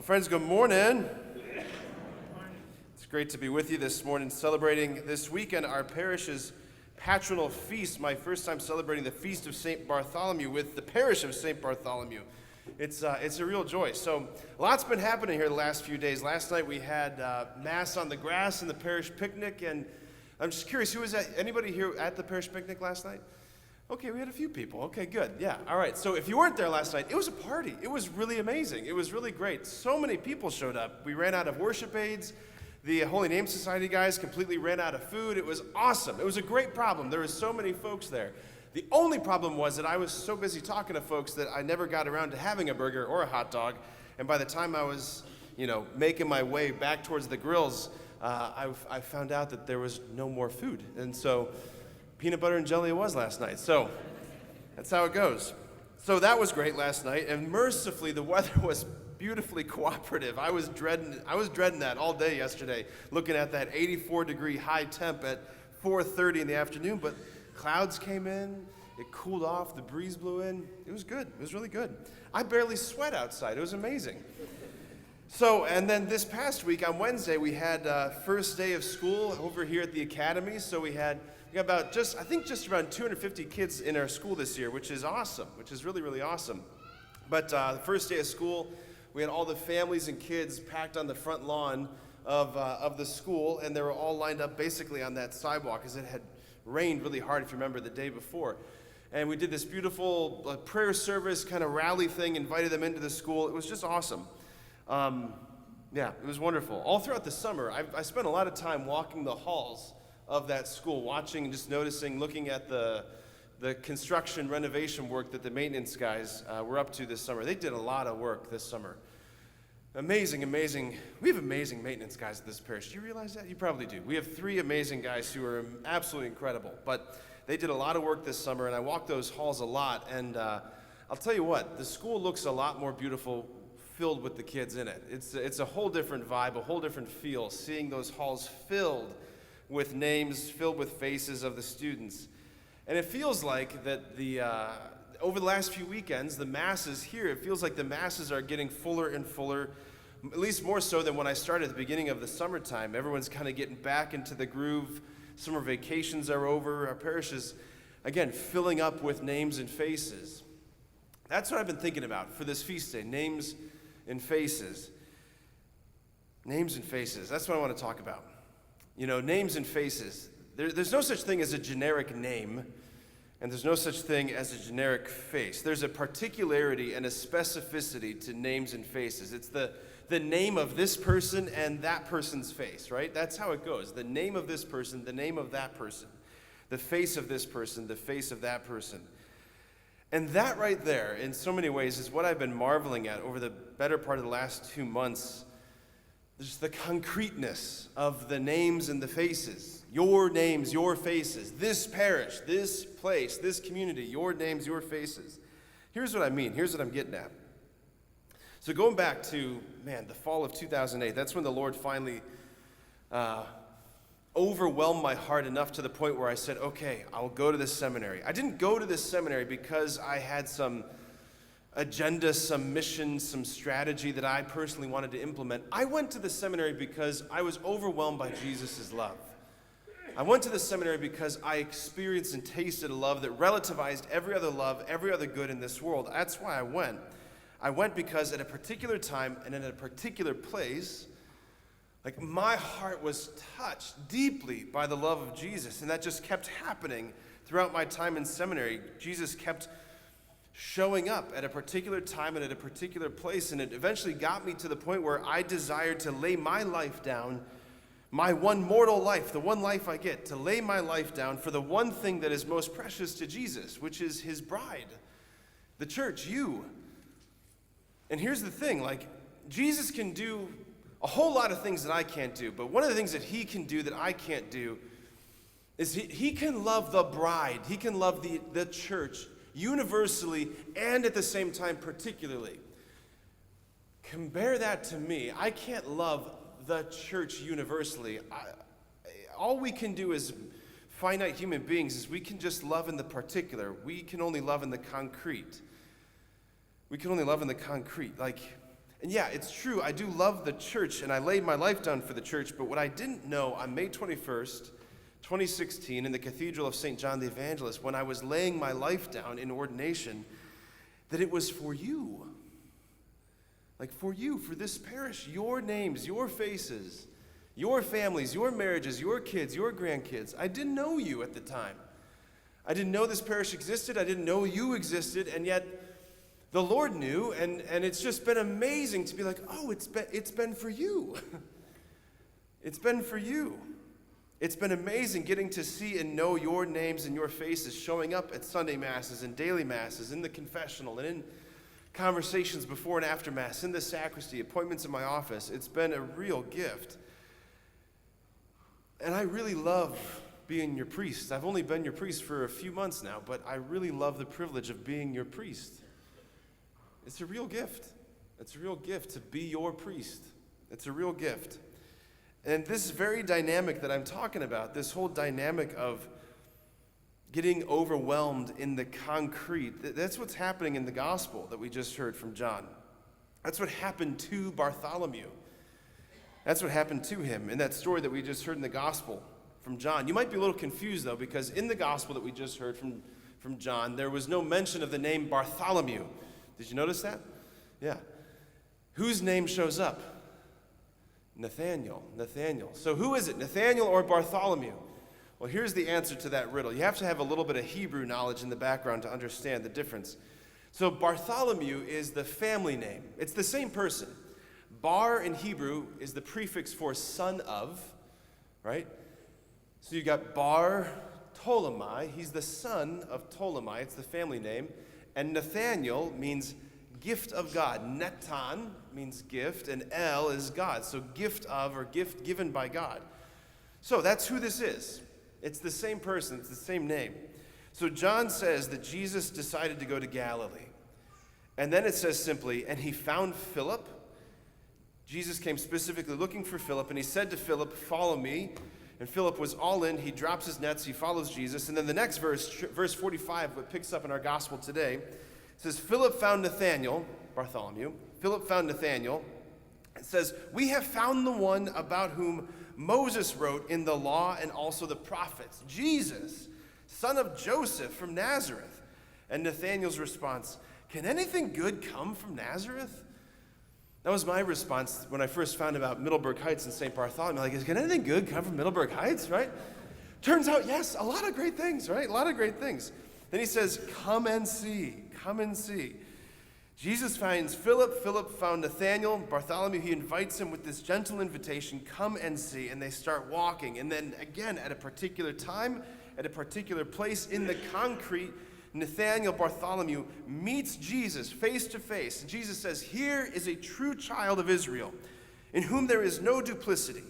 Well, friends, good morning. It's great to be with you this morning, celebrating this weekend our parish's patronal feast. My first time celebrating the feast of St. Bartholomew with the parish of St. Bartholomew. It's a real joy. So, lots been happening here the last few days. Last night we had Mass on the grass and the parish picnic, and I'm just curious, who was at? Anybody here at the parish picnic last night? Okay, we had a few people. Okay, good. Yeah, all right. So if you weren't there last night, it was a party. It was really amazing. It was really great. So many people showed up. We ran out of worship aids. The Holy Name Society guys completely ran out of food. It was awesome. It was a great problem. There were so many folks there. The only problem was that I was so busy talking to folks that I never got around to having a burger or a hot dog. And by the time I was, making my way back towards the grills, I found out that there was no more food. And so peanut butter and jelly it was last night. So that's how it goes. So that was great last night, and mercifully the weather was beautifully cooperative. I was dreading that all day yesterday, looking at that 84-degree high temp at 4:30 in the afternoon, but clouds came in, it cooled off, the breeze blew in. It was good. It was really good. I barely sweat outside. It was amazing. So, and then this past week on Wednesday, we had first day of school over here at the academy. So we got about just around 250 kids in our school this year, which is awesome, which is really, really awesome. But the first day of school, we had all the families and kids packed on the front lawn of the school, and they were all lined up basically on that sidewalk because it had rained really hard, if you remember, the day before. And we did this beautiful prayer service kind of rally thing, invited them into the school. It was just awesome. It was wonderful. All throughout the summer, I spent a lot of time walking the halls of that school, watching and just noticing, looking at the construction renovation work that the maintenance guys were up to this summer. They did a lot of work this summer. Amazing. We have amazing maintenance guys at this parish. Do you realize that? You probably do. We have 3 amazing guys who are absolutely incredible. But they did a lot of work this summer, and I walked those halls a lot. And I'll tell you what, the school looks a lot more beautiful filled with the kids in it. It's a whole different vibe, a whole different feel, seeing those halls filled with names, filled with faces of the students. And it feels like that over the last few weekends, the masses here, it feels like the masses are getting fuller and fuller, at least more so than when I started at the beginning of the summertime. Everyone's kind of getting back into the groove. Summer vacations are over. Our parish is, again, filling up with names and faces. That's what I've been thinking about for this feast day, names and faces. Names and faces. That's what I want to talk about. Names and faces. There's no such thing as a generic name, and there's no such thing as a generic face. There's a particularity and a specificity to names and faces. It's the name of this person and that person's face, right? That's how it goes. The name of this person, the name of that person. The face of this person, the face of that person. And that right there, in so many ways, is what I've been marveling at over the better part of the last 2 months. Just the concreteness of the names and the faces. Your names, your faces. This parish, this place, this community, your names, your faces. Here's what I mean. Here's what I'm getting at. So going back to, the fall of 2008, that's when the Lord finally overwhelmed my heart enough to the point where I said, okay, I'll go to this seminary. I didn't go to this seminary because I had some agenda, some mission, some strategy that I personally wanted to implement. I went to the seminary because I was overwhelmed by Jesus' love. I went to the seminary because I experienced and tasted a love that relativized every other love, every other good in this world. That's why I went. I went because at a particular time and in a particular place, my heart was touched deeply by the love of Jesus, and that just kept happening throughout my time in seminary. Jesus kept showing up at a particular time and at a particular place, and it eventually got me to the point where I desired to lay my life down, my one mortal life, the one life I get, to lay my life down for the one thing that is most precious to Jesus, which is his bride, the church, you. And here's the thing, Jesus can do a whole lot of things that I can't do, but one of the things that he can do that I can't do is he can love the bride, he can love the church universally and at the same time particularly. Compare that to me. I can't love the church universally. All we can do as finite human beings is we can just love in the particular. We can only love in the concrete. We can only love in the concrete. And yeah, it's true, I do love the church, and I laid my life down for the church, but what I didn't know on May 21st, 2016, in the Cathedral of St. John the Evangelist, when I was laying my life down in ordination, that it was for you. Like for you, for this parish, your names, your faces, your families, your marriages, your kids, your grandkids. I didn't know you at the time. I didn't know this parish existed. I didn't know you existed, and yet the Lord knew, and it's just been amazing to be like, oh, it's been for you. It's been for you. It's been amazing getting to see and know your names and your faces showing up at Sunday Masses and daily Masses, in the confessional, and in conversations before and after Mass, in the sacristy, appointments in my office. It's been a real gift. And I really love being your priest. I've only been your priest for a few months now, but I really love the privilege of being your priest. It's a real gift. It's a real gift to be your priest. It's a real gift. And this very dynamic that I'm talking about, this whole dynamic of getting overwhelmed in the concrete, that's what's happening in the gospel that we just heard from John. That's what happened to Bartholomew. That's what happened to him in that story that we just heard in the gospel from John. You might be a little confused, though, because in the gospel that we just heard from John, there was no mention of the name Bartholomew. Did you notice that? Yeah. Whose name shows up? Nathaniel. So who is it, Nathaniel or Bartholomew? Well, here's the answer to that riddle. You have to have a little bit of Hebrew knowledge in the background to understand the difference. So Bartholomew is the family name. It's the same person. Bar in Hebrew is the prefix for son of, right? So you got Bartholomew. He's the son of Ptolemy. It's the family name. And Nathaniel means gift of God. Netan means gift, and El is God. So gift of, or gift given by God. So that's who this is. It's the same person. It's the same name. So John says that Jesus decided to go to Galilee. And then it says simply, and he found Philip. Jesus came specifically looking for Philip, and he said to Philip, follow me. And Philip was all in. He drops his nets. He follows Jesus. And then the next verse, verse 45, what picks up in our gospel today, says, Philip found Nathanael, Bartholomew. Philip found Nathanael. It says, we have found the one about whom Moses wrote in the law and also the prophets, Jesus, son of Joseph from Nazareth. And Nathanael's response, can anything good come from Nazareth? That was my response when I first found about Middleburg Heights and St. Bartholomew. Like, can anything good come from Middleburg Heights, right? Turns out, yes, a lot of great things, right? A lot of great things. Then he says, come and see, come and see. Jesus finds Philip. Philip found Nathanael. Bartholomew, he invites him with this gentle invitation, come and see. And they start walking. And then again, at a particular time, at a particular place in the concrete, Nathanael, Bartholomew, meets Jesus face to face. And Jesus says, here is a true child of Israel, in whom there is no duplicity.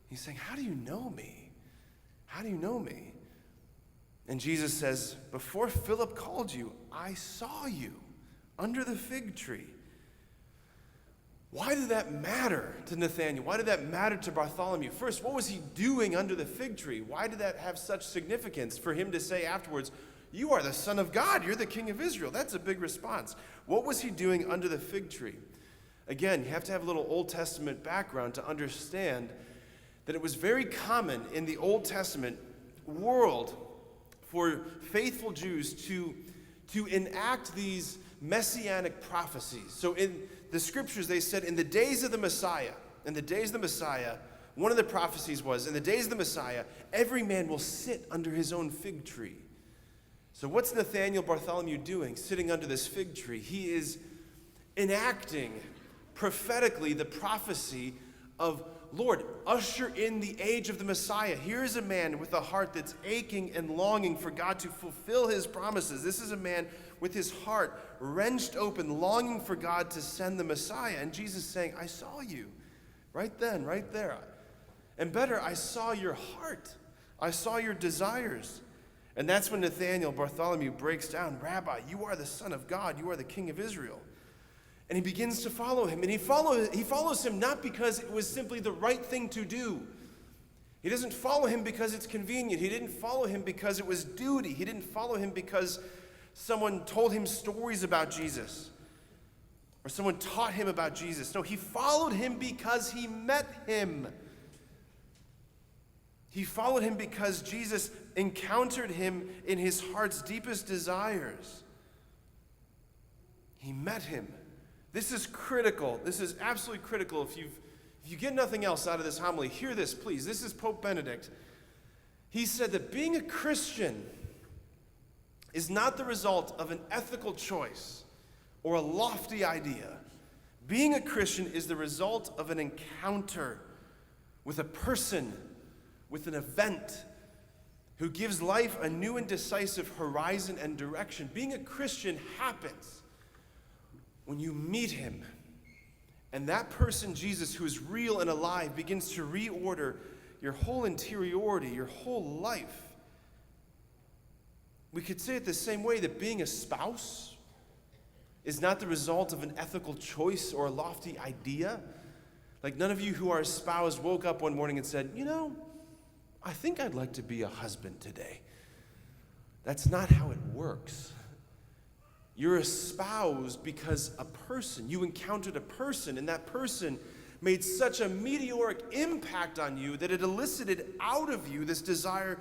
He's saying, how do you know me? How do you know me? And Jesus says, before Philip called you, I saw you under the fig tree. Why did that matter to Nathanael? Why did that matter to Bartholomew? First, what was he doing under the fig tree? Why did that have such significance for him to say afterwards, you are the Son of God, you're the King of Israel? That's a big response. What was he doing under the fig tree? Again, you have to have a little Old Testament background to understand that it was very common in the Old Testament world for faithful Jews to enact these messianic prophecies. So in the scriptures, they said, in the days of the Messiah, one of the prophecies was, in the days of the Messiah, every man will sit under his own fig tree. So what's Nathanael Bartholomew doing, sitting under this fig tree? He is enacting prophetically the prophecy of, Lord, usher in the age of the Messiah. Here is a man with a heart that's aching and longing for God to fulfill his promises. This is a man with his heart wrenched open, longing for God to send the Messiah. And Jesus saying, I saw you right then, right there. And better, I saw your heart. I saw your desires. And that's when Nathanael Bartholomew breaks down, Rabbi, you are the Son of God. You are the King of Israel. And he begins to follow him. And he follows him not because it was simply the right thing to do. He doesn't follow him because it's convenient. He didn't follow him because it was duty. He didn't follow him because someone told him stories about Jesus. or someone taught him about Jesus. No, he followed him because he met him. He followed him because Jesus encountered him in his heart's deepest desires. He met him. This is critical. This is absolutely critical. If you get nothing else out of this homily, hear this, please. This is Pope Benedict. He said that being a Christian is not the result of an ethical choice or a lofty idea. Being a Christian is the result of an encounter with a person, with an event, who gives life a new and decisive horizon and direction. Being a Christian happens when you meet him, and that person, Jesus, who is real and alive, begins to reorder your whole interiority, your whole life. We could say it the same way that being a spouse is not the result of an ethical choice or a lofty idea. Like, none of you who are espoused woke up one morning and said, I think I'd like to be a husband today. That's not how it works. You're espoused because you encountered a person, and that person made such a meteoric impact on you that it elicited out of you this desire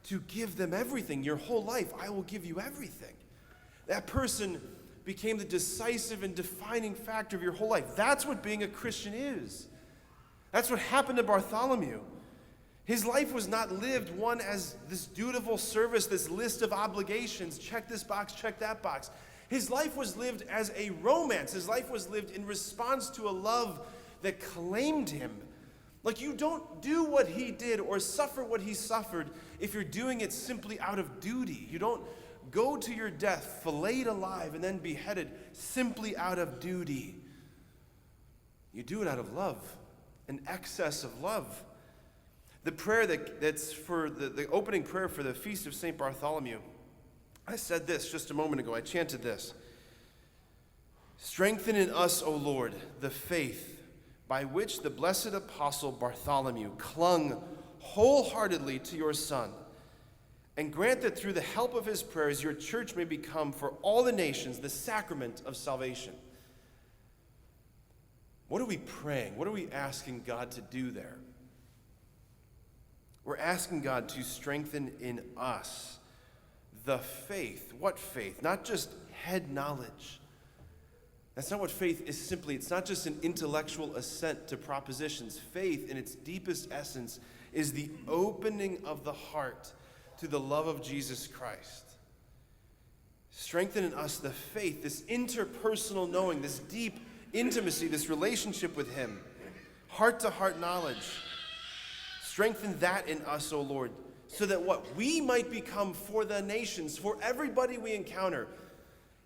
to give them everything, your whole life. I will give you everything. That person became the decisive and defining factor of your whole life. That's what being a Christian is. That's what happened to Bartholomew. His life was not lived one as this dutiful service, this list of obligations, check this box, check that box. His life was lived as a romance. His life was lived in response to a love that claimed him. Like, you don't do what he did or suffer what he suffered if you're doing it simply out of duty. You don't go to your death, filleted alive, and then beheaded simply out of duty. You do it out of love, an excess of love. The prayer that's for the opening prayer for the Feast of St. Bartholomew, I said this just a moment ago. I chanted this. Strengthen in us, O Lord, the faith by which the blessed apostle Bartholomew clung wholeheartedly to your Son, and grant that through the help of his prayers your church may become for all the nations the sacrament of salvation. What are we praying? What are we asking God to do there? We're asking God to strengthen in us the faith. What faith? Not just head knowledge. That's not what faith is simply. It's not just an intellectual assent to propositions. Faith, in its deepest essence, is the opening of the heart to the love of Jesus Christ. Strengthen in us the faith, this interpersonal knowing, this deep intimacy, this relationship with him, heart-to-heart knowledge. Strengthen that in us, O Lord, so that what we might become for the nations, for everybody we encounter.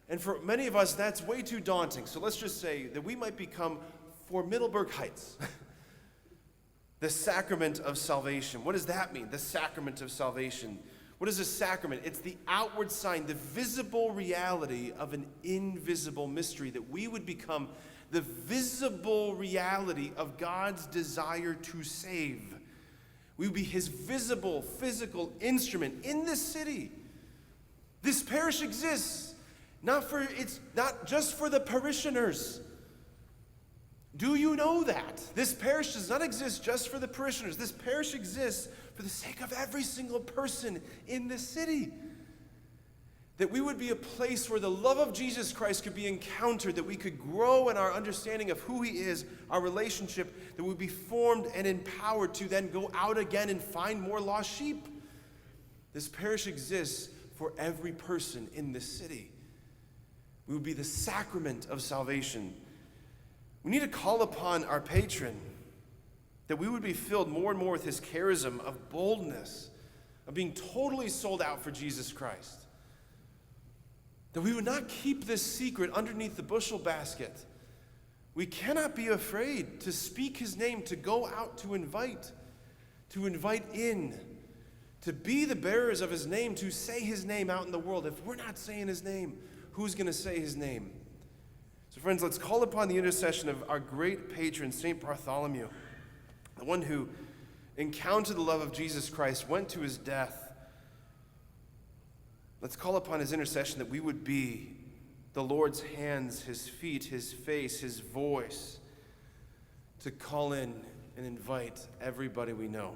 And for many of us, that's way too daunting. So let's just say that we might become for Middleburg Heights, the sacrament of salvation. What does that mean, the sacrament of salvation? What is a sacrament? It's the outward sign, the visible reality of an invisible mystery, that we would become the visible reality of God's desire to save. We would be his visible, physical instrument in this city. This parish exists. It's not just for the parishioners. Do you know that? This parish does not exist just for the parishioners. This parish exists for the sake of every single person in this city. That we would be a place where the love of Jesus Christ could be encountered, that we could grow in our understanding of who he is, our relationship, that we would be formed and empowered to then go out again and find more lost sheep. This parish exists for every person in this city. We would be the sacrament of salvation. We need to call upon our patron, that we would be filled more and more with his charism of boldness, of being totally sold out for Jesus Christ. That we would not keep this secret underneath the bushel basket. We cannot be afraid to speak his name, to go out to invite in, to be the bearers of his name, to say his name out in the world. If we're not saying his name, who's going to say his name? So friends, let's call upon the intercession of our great patron, St. Bartholomew, the one who encountered the love of Jesus Christ, went to his death. Let's call upon his intercession that we would be the Lord's hands, his feet, his face, his voice, to call in and invite everybody we know.